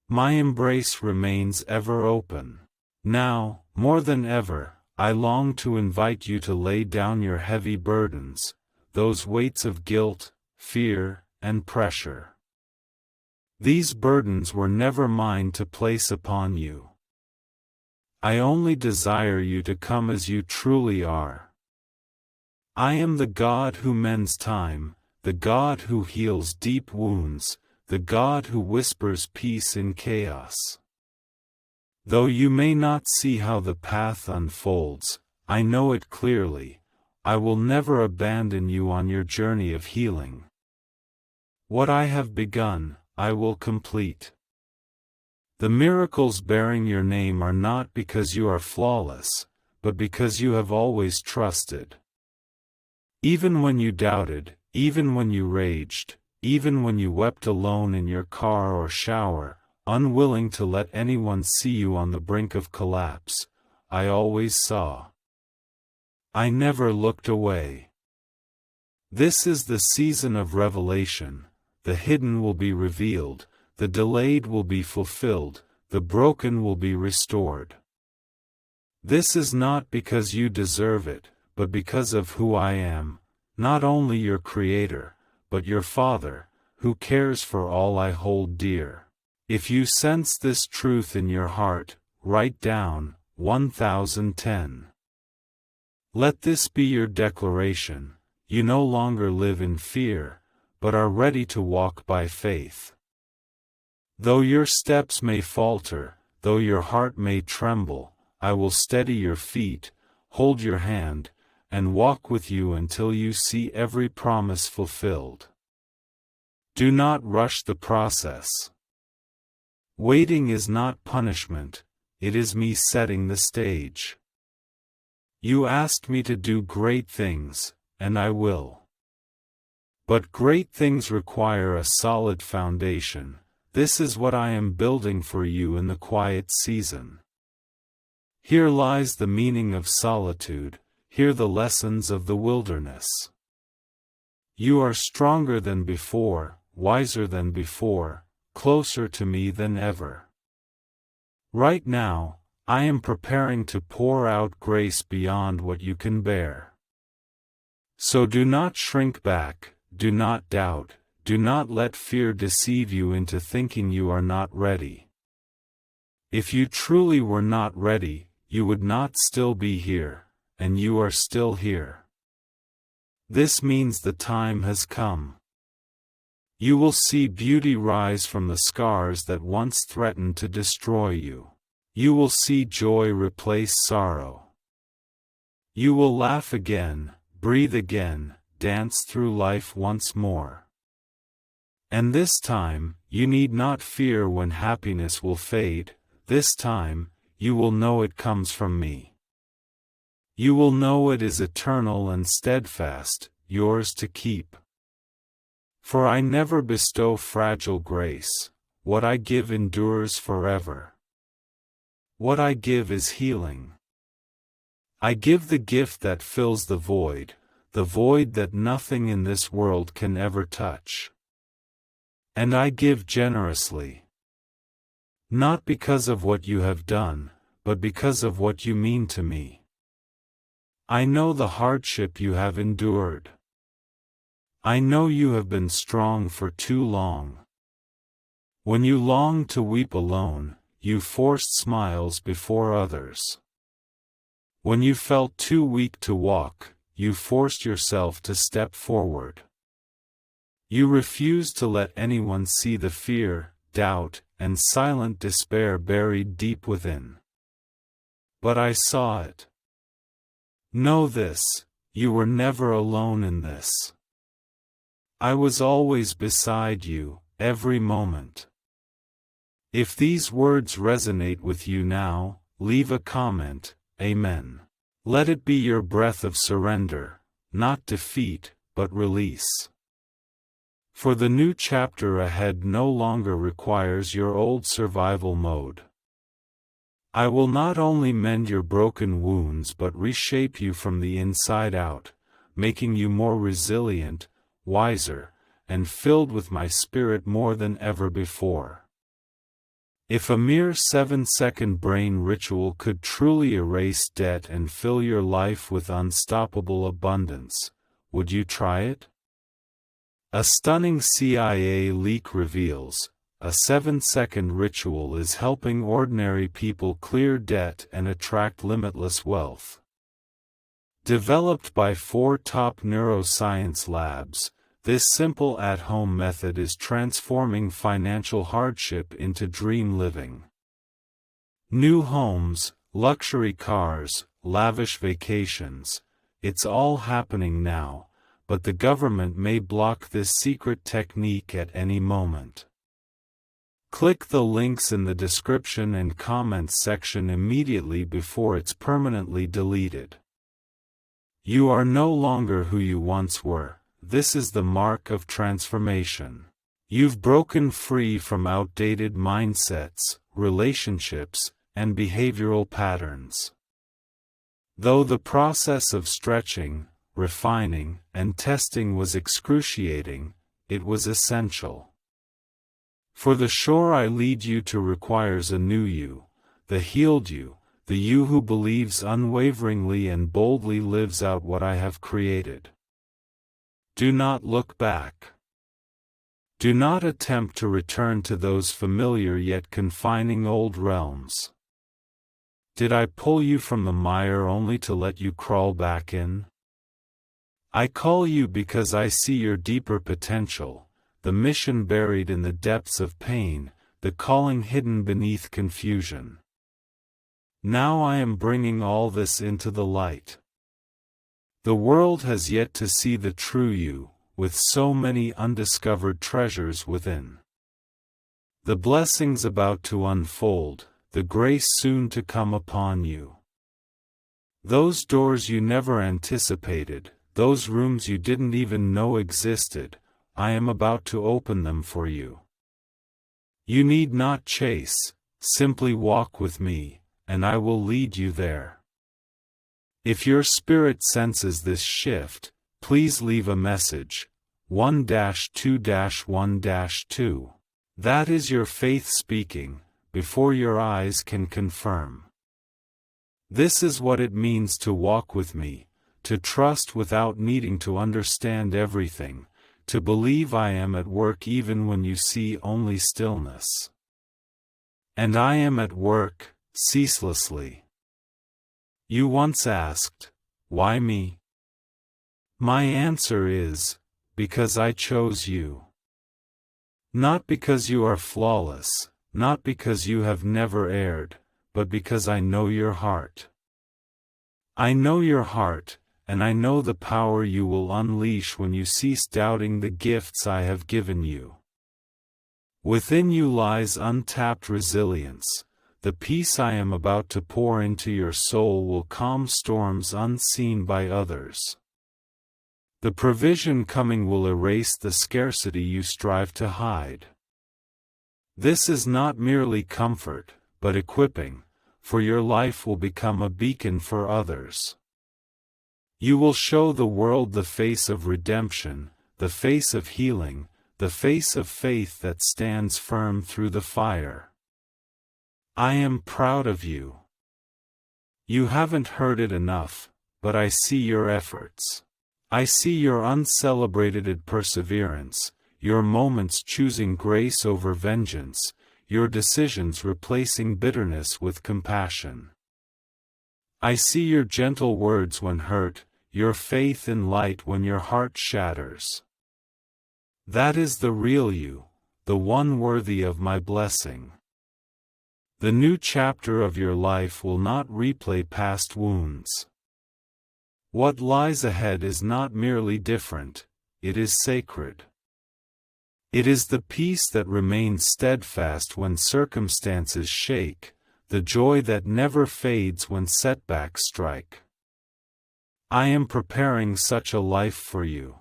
My embrace remains ever open. Now, more than ever, I long to invite you to lay down your heavy burdens, those weights of guilt, fear, and pressure. These burdens were never mine to place upon you. I only desire you to come as you truly are. I am the God who mends time, the God who heals deep wounds, the God who whispers peace in chaos. Though you may not see how the path unfolds, I know it clearly, I will never abandon you on your journey of healing. What I have begun, I will complete. The miracles bearing your name are not because you are flawless, but because you have always trusted. Even when you doubted, even when you raged, even when you wept alone in your car or shower, unwilling to let anyone see you on the brink of collapse, I always saw. I never looked away. This is the season of revelation, the hidden will be revealed, the delayed will be fulfilled, the broken will be restored. This is not because you deserve it, but because of who I am, not only your Creator, but your Father, who cares for all I hold dear. If you sense this truth in your heart, write down 1010. Let this be your declaration, you no longer live in fear, but are ready to walk by faith. Though your steps may falter, though your heart may tremble, I will steady your feet, hold your hand, and walk with you until you see every promise fulfilled. Do not rush the process. Waiting is not punishment, it is me setting the stage. You asked me to do great things, and I will. But great things require a solid foundation. This is what I am building for you in the quiet season. Here lies the meaning of solitude, here the lessons of the wilderness. You are stronger than before, wiser than before, closer to me than ever. Right now, I am preparing to pour out grace beyond what you can bear. So do not shrink back, do not doubt, do not let fear deceive you into thinking you are not ready. If you truly were not ready, you would not still be here, and you are still here. This means the time has come. You will see beauty rise from the scars that once threatened to destroy you. You will see joy replace sorrow. You will laugh again, breathe again, dance through life once more. And this time, you need not fear when happiness will fade. This time, you will know it comes from me. You will know it is eternal and steadfast, yours to keep. For I never bestow fragile grace, what I give endures forever. What I give is healing. I give the gift that fills the void that nothing in this world can ever touch. And I give generously. Not because of what you have done, but because of what you mean to me. I know the hardship you have endured. I know you have been strong for too long. When you longed to weep alone, you forced smiles before others. When you felt too weak to walk, you forced yourself to step forward. You refused to let anyone see the fear, doubt, and silent despair buried deep within. But I saw it. Know this, you were never alone in this. I was always beside you, every moment. If these words resonate with you now, leave a comment, Amen. Let it be your breath of surrender, not defeat, but release. For the new chapter ahead no longer requires your old survival mode. I will not only mend your broken wounds but reshape you from the inside out, making you more resilient, wiser, and filled with my spirit more than ever before. If a mere 7-second brain ritual could truly erase debt and fill your life with unstoppable abundance, would you try it? A stunning CIA leak reveals, a 7-second ritual is helping ordinary people clear debt and attract limitless wealth. Developed by 4 top neuroscience labs, this simple at-home method is transforming financial hardship into dream living. New homes, luxury cars, lavish vacations, it's all happening now, but the government may block this secret technique at any moment. Click the links in the description and comments section immediately before it's permanently deleted. You are no longer who you once were. This is the mark of transformation. You've broken free from outdated mindsets, relationships, and behavioral patterns. Though the process of stretching, refining, and testing was excruciating, it was essential. For the shore I lead you to requires a new you, the healed you, the you who believes unwaveringly and boldly lives out what I have created. Do not look back. Do not attempt to return to those familiar yet confining old realms. Did I pull you from the mire only to let you crawl back in? I call you because I see your deeper potential, the mission buried in the depths of pain, the calling hidden beneath confusion. Now I am bringing all this into the light. The world has yet to see the true you, with so many undiscovered treasures within. The blessings about to unfold, the grace soon to come upon you. Those doors you never anticipated, those rooms you didn't even know existed, I am about to open them for you. You need not chase, simply walk with me, and I will lead you there. If your spirit senses this shift, please leave a message, 1-2-1-2. That is your faith speaking, before your eyes can confirm. This is what it means to walk with me, to trust without needing to understand everything, to believe I am at work even when you see only stillness. And I am at work, ceaselessly. You once asked, why me? My answer is, because I chose you. Not because you are flawless, not because you have never erred, but because I know your heart. I know your heart, and I know the power you will unleash when you cease doubting the gifts I have given you. Within you lies untapped resilience. The peace I am about to pour into your soul will calm storms unseen by others. The provision coming will erase the scarcity you strive to hide. This is not merely comfort, but equipping, for your life will become a beacon for others. You will show the world the face of redemption, the face of healing, the face of faith that stands firm through the fire. I am proud of you. You haven't heard it enough, but I see your efforts. I see your uncelebrated perseverance, your moments choosing grace over vengeance, your decisions replacing bitterness with compassion. I see your gentle words when hurt, your faith in light when your heart shatters. That is the real you, the one worthy of my blessing. The new chapter of your life will not replay past wounds. What lies ahead is not merely different, it is sacred. It is the peace that remains steadfast when circumstances shake, the joy that never fades when setbacks strike. I am preparing such a life for you.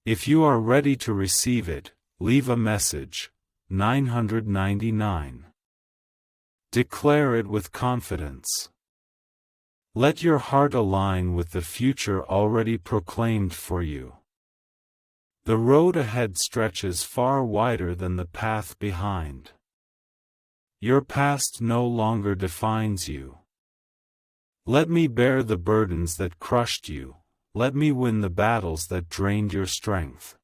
If you are ready to receive it, leave a message. 999. Declare it with confidence. Let your heart align with the future already proclaimed for you. The road ahead stretches far wider than the path behind. Your past no longer defines you. Let me bear the burdens that crushed you, let me win the battles that drained your strength.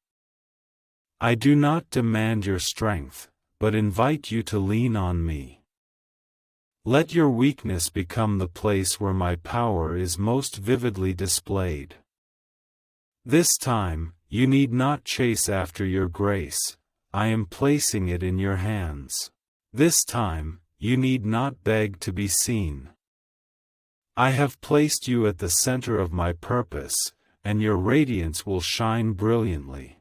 I do not demand your strength, but invite you to lean on me. Let your weakness become the place where my power is most vividly displayed. This time, you need not chase after your grace, I am placing it in your hands. This time, you need not beg to be seen. I have placed you at the center of my purpose, and your radiance will shine brilliantly.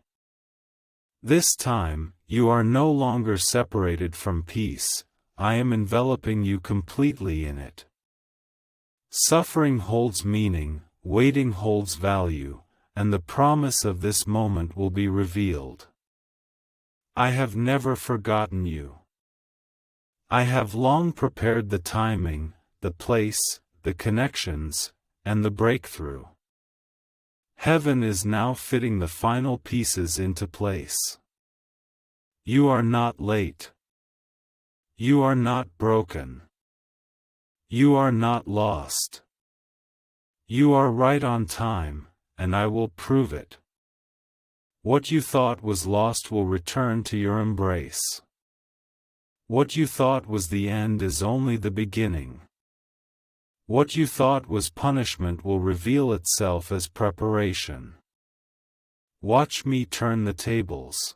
This time, you are no longer separated from peace, I am enveloping you completely in it. Suffering holds meaning, waiting holds value, and the promise of this moment will be revealed. I have never forgotten you. I have long prepared the timing, the place, the connections, and the breakthrough. Heaven is now fitting the final pieces into place. You are not late. You are not broken. You are not lost. You are right on time, and I will prove it. What you thought was lost will return to your embrace. What you thought was the end is only the beginning. What you thought was punishment will reveal itself as preparation. Watch me turn the tables.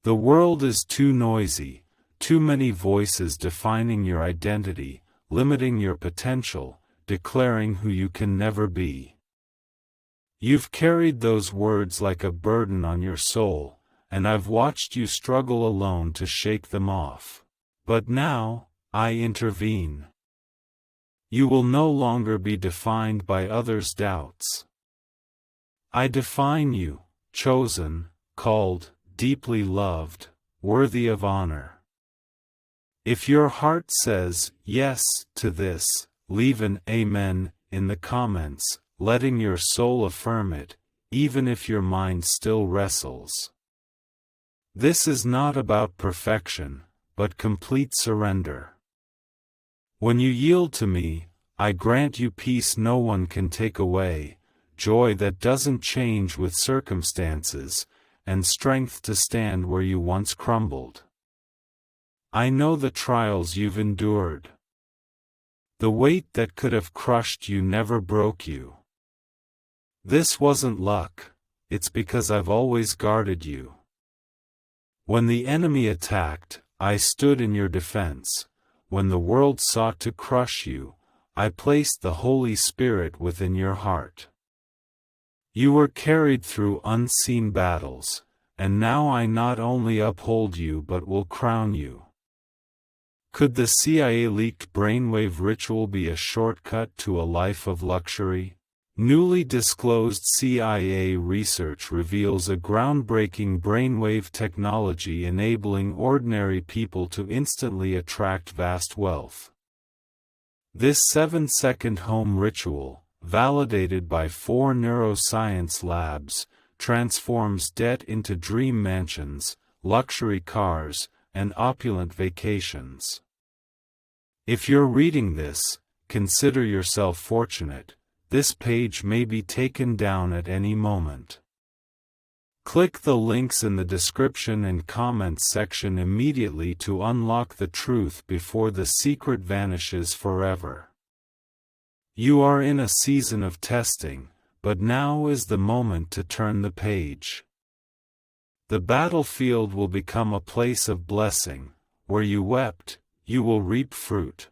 The world is too noisy, too many voices defining your identity, limiting your potential, declaring who you can never be. You've carried those words like a burden on your soul, and I've watched you struggle alone to shake them off. But now, I intervene. You will no longer be defined by others' doubts. I define you, chosen, called, deeply loved, worthy of honor. If your heart says yes to this, leave an amen in the comments, letting your soul affirm it, even if your mind still wrestles. This is not about perfection, but complete surrender. When you yield to me, I grant you peace no one can take away, joy that doesn't change with circumstances, and strength to stand where you once crumbled. I know the trials you've endured. The weight that could have crushed you never broke you. This wasn't luck, it's because I've always guarded you. When the enemy attacked, I stood in your defense. When the world sought to crush you, I placed the Holy Spirit within your heart. You were carried through unseen battles, and now I not only uphold you but will crown you. Could the CIA-leaked brainwave ritual be a shortcut to a life of luxury? Newly disclosed CIA research reveals a groundbreaking brainwave technology enabling ordinary people to instantly attract vast wealth. This 7-second home ritual, validated by 4 neuroscience labs, transforms debt into dream mansions, luxury cars, and opulent vacations. If you're reading this, consider yourself fortunate. This page may be taken down at any moment. Click the links in the description and comments section immediately to unlock the truth before the secret vanishes forever. You are in a season of testing, but now is the moment to turn the page. The battlefield will become a place of blessing. Where you wept, you will reap fruit.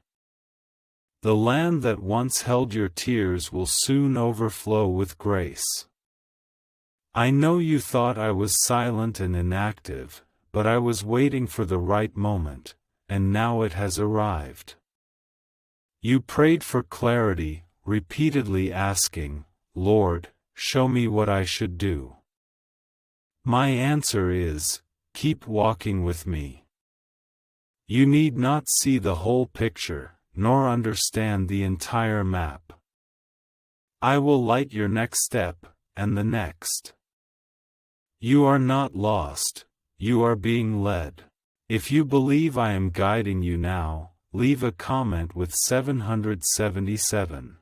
The land that once held your tears will soon overflow with grace. I know you thought I was silent and inactive, but I was waiting for the right moment, and now it has arrived. You prayed for clarity, repeatedly asking, "Lord, show me what I should do." My answer is, keep walking with me. You need not see the whole picture, nor understand the entire map. I will light your next step, and the next. You are not lost, you are being led. If you believe I am guiding you now, leave a comment with 777.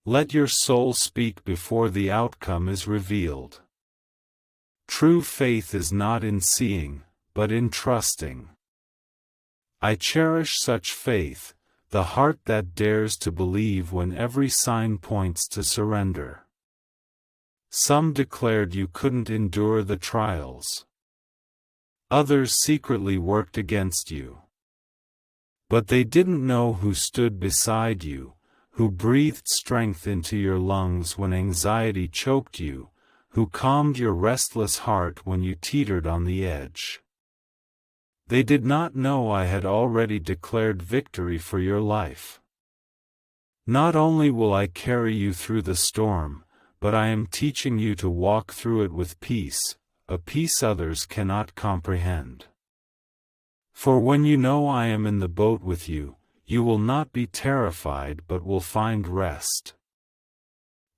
Let your soul speak before the outcome is revealed. True faith is not in seeing, but in trusting. I cherish such faith, the heart that dares to believe when every sign points to surrender. Some declared you couldn't endure the trials. Others secretly worked against you. But they didn't know who stood beside you, who breathed strength into your lungs when anxiety choked you, who calmed your restless heart when you teetered on the edge. They did not know I had already declared victory for your life. Not only will I carry you through the storm, but I am teaching you to walk through it with peace, a peace others cannot comprehend. For when you know I am in the boat with you, you will not be terrified but will find rest.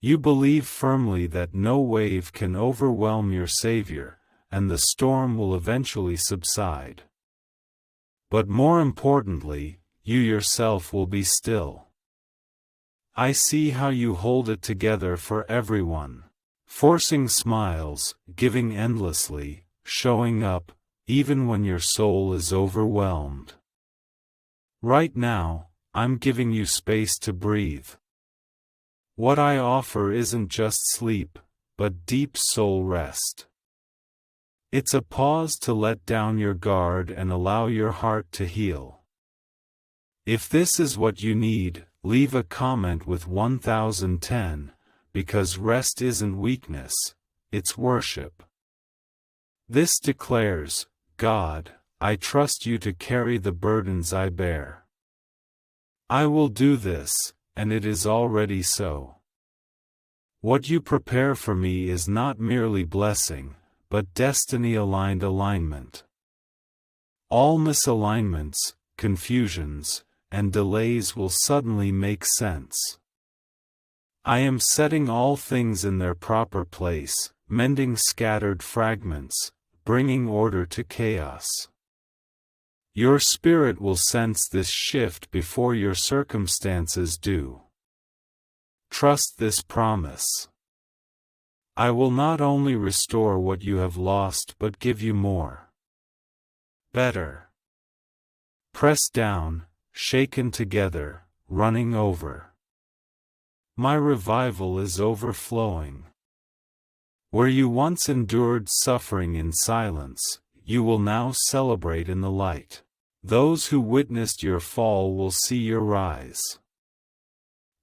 You believe firmly that no wave can overwhelm your Savior, and the storm will eventually subside. But more importantly, you yourself will be still. I see how you hold it together for everyone. Forcing smiles, giving endlessly, showing up, even when your soul is overwhelmed. Right now, I'm giving you space to breathe. What I offer isn't just sleep, but deep soul rest. It's a pause to let down your guard and allow your heart to heal. If this is what you need, leave a comment with 1010, because rest isn't weakness, it's worship. This declares, God, I trust you to carry the burdens I bear. I will do this, and it is already so. What you prepare for me is not merely blessing, but destiny-aligned alignment. All misalignments, confusions, and delays will suddenly make sense. I am setting all things in their proper place, mending scattered fragments, bringing order to chaos. Your spirit will sense this shift before your circumstances do. Trust this promise. I will not only restore what you have lost but give you more. Better. Pressed down, shaken together, running over. My revival is overflowing. Where you once endured suffering in silence, you will now celebrate in the light. Those who witnessed your fall will see your rise.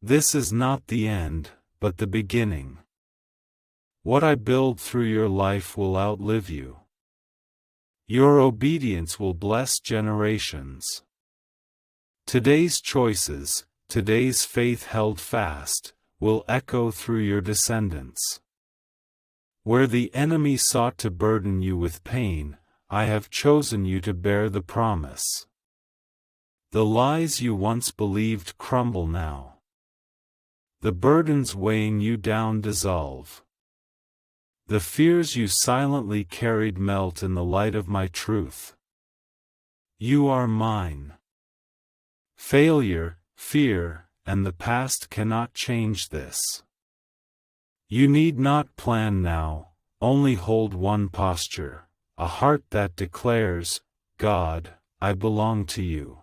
This is not the end, but the beginning. What I build through your life will outlive you. Your obedience will bless generations. Today's choices, today's faith held fast, will echo through your descendants. Where the enemy sought to burden you with pain, I have chosen you to bear the promise. The lies you once believed crumble now. The burdens weighing you down dissolve. The fears you silently carried melt in the light of my truth. You are mine. Failure, fear, and the past cannot change this. You need not plan now, only hold one posture, a heart that declares, God, I belong to you.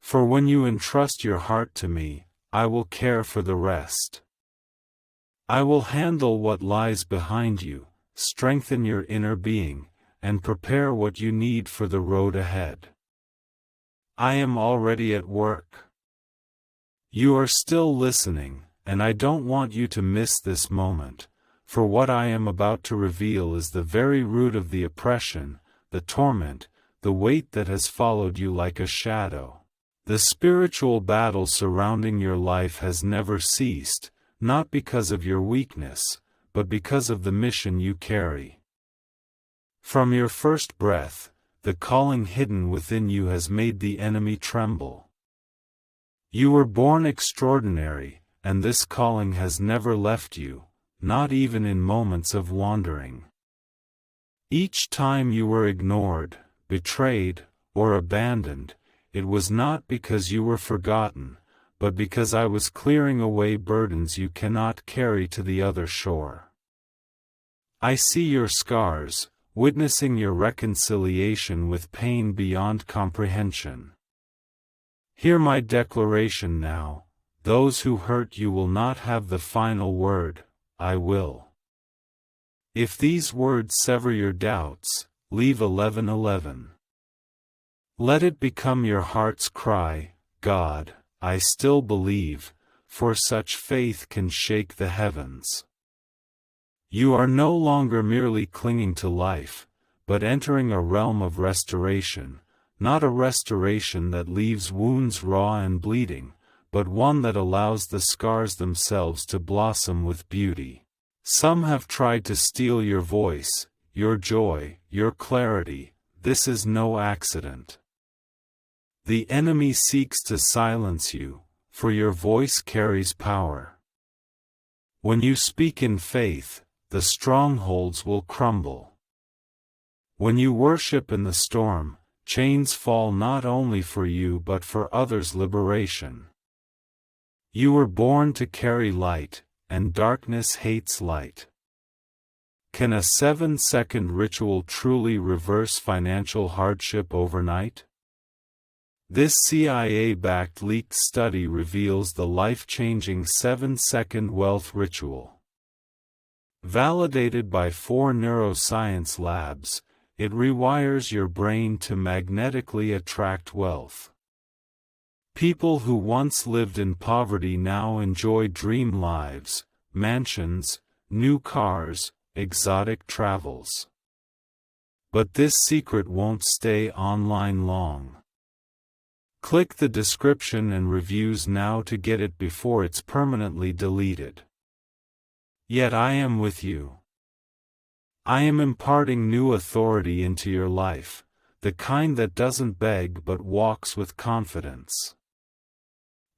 For when you entrust your heart to me, I will care for the rest. I will handle what lies behind you, strengthen your inner being, and prepare what you need for the road ahead. I am already at work. You are still listening, and I don't want you to miss this moment, for what I am about to reveal is the very root of the oppression, the torment, the weight that has followed you like a shadow. The spiritual battle surrounding your life has never ceased, not because of your weakness, but because of the mission you carry. From your first breath, the calling hidden within you has made the enemy tremble. You were born extraordinary, and this calling has never left you, not even in moments of wandering. Each time you were ignored, betrayed, or abandoned, it was not because you were forgotten, but because I was clearing away burdens you cannot carry to the other shore. I see your scars, witnessing your reconciliation with pain beyond comprehension. Hear my declaration now, those who hurt you will not have the final word, I will. If these words sever your doubts, leave 11:11. Let it become your heart's cry, God, I still believe, for such faith can shake the heavens. You are no longer merely clinging to life, but entering a realm of restoration, not a restoration that leaves wounds raw and bleeding, but one that allows the scars themselves to blossom with beauty. Some have tried to steal your voice, your joy, your clarity. This is no accident. The enemy seeks to silence you, for your voice carries power. When you speak in faith, the strongholds will crumble. When you worship in the storm, chains fall not only for you but for others' liberation. You were born to carry light, and darkness hates light. Can a 7-second ritual truly reverse financial hardship overnight? This CIA-backed leaked study reveals the life-changing 7-second wealth ritual. Validated by 4 neuroscience labs, it rewires your brain to magnetically attract wealth. People who once lived in poverty now enjoy dream lives, mansions, new cars, exotic travels. But this secret won't stay online long. Click the description and reviews now to get it before it's permanently deleted. Yet I am with you. I am imparting new authority into your life, the kind that doesn't beg but walks with confidence.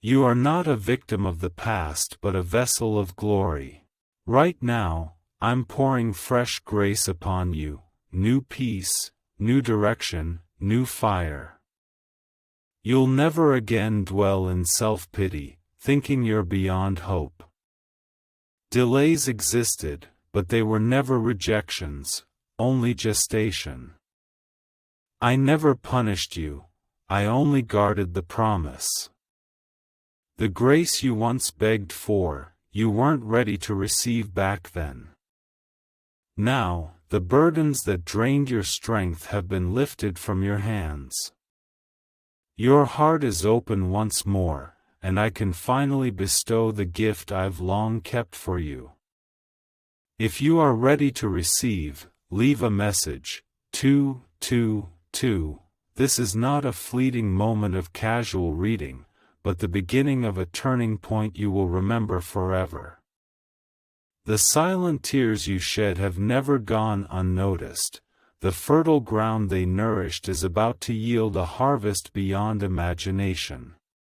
You are not a victim of the past but a vessel of glory. Right now, I'm pouring fresh grace upon you, new peace, new direction, new fire. You'll never again dwell in self-pity, thinking you're beyond hope. Delays existed, but they were never rejections, only gestation. I never punished you, I only guarded the promise. The grace you once begged for, you weren't ready to receive back then. Now, the burdens that drained your strength have been lifted from your hands. Your heart is open once more, and I can finally bestow the gift I've long kept for you. If you are ready to receive, leave a message. 222. This is not a fleeting moment of casual reading, but the beginning of a turning point you will remember forever. The silent tears you shed have never gone unnoticed. The fertile ground they nourished is about to yield a harvest beyond imagination.